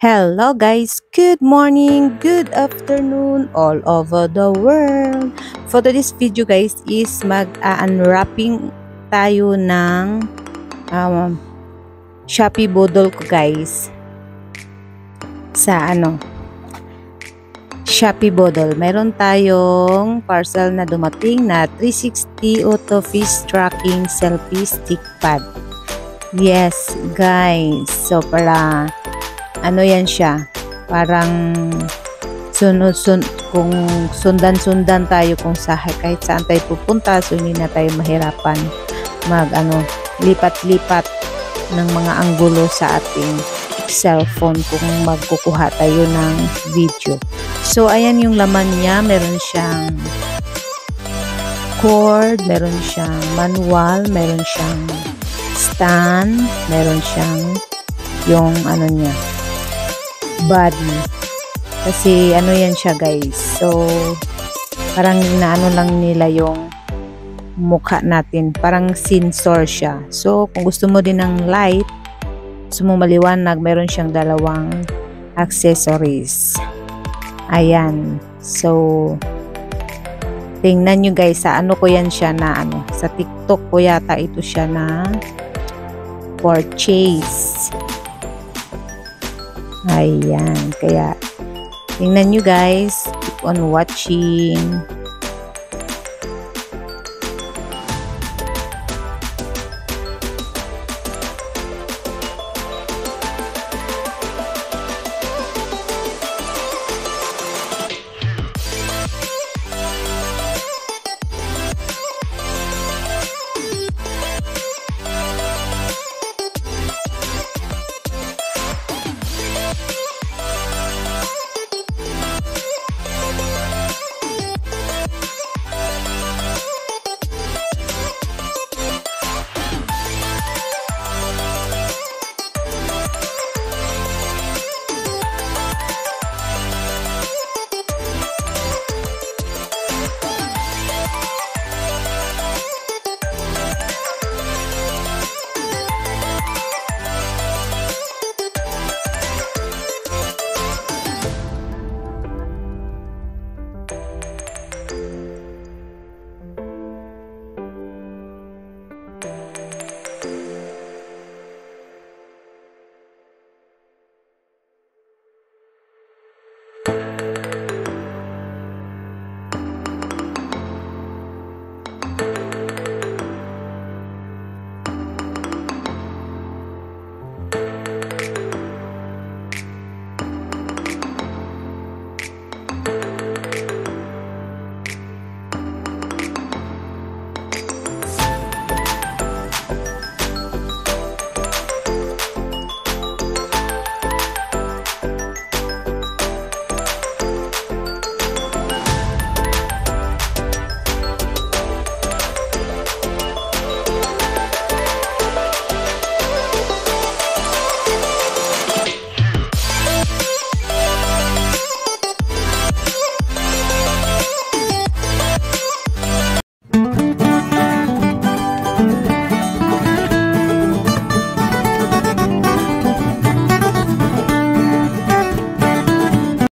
Hello guys, good morning, good afternoon all over the world. For today's video guys is mag-unwrapping tayo ng Shopee Bodol ko guys. Sa Shopee Bodol. Meron tayong parcel na dumating na 360 Auto Fish Tracking Selfie Stick Pad. Yes guys, so para yan siya, parang kung sundan-sundan tayo kung kahit saan tayo pupunta, so hindi na tayo mahirapan lipat-lipat ng mga anggulo sa ating cellphone kung magkukuha tayo ng video. So ayan yung laman niya, meron siyang cord, meron siyang manual, meron siyang stand, meron siyang yung niya, body. Kasi yan siya guys. So parang lang nila yung mukha natin. Parang sensor siya. So kung gusto mo din ng light, gusto mo maliwanag, meron siyang dalawang accessories. Ayan. So tingnan nyo guys, sa ko yan siya na sa TikTok ko yata ito siya na purchase. Ayan, kaya tingnan nyo guys, keep on watching.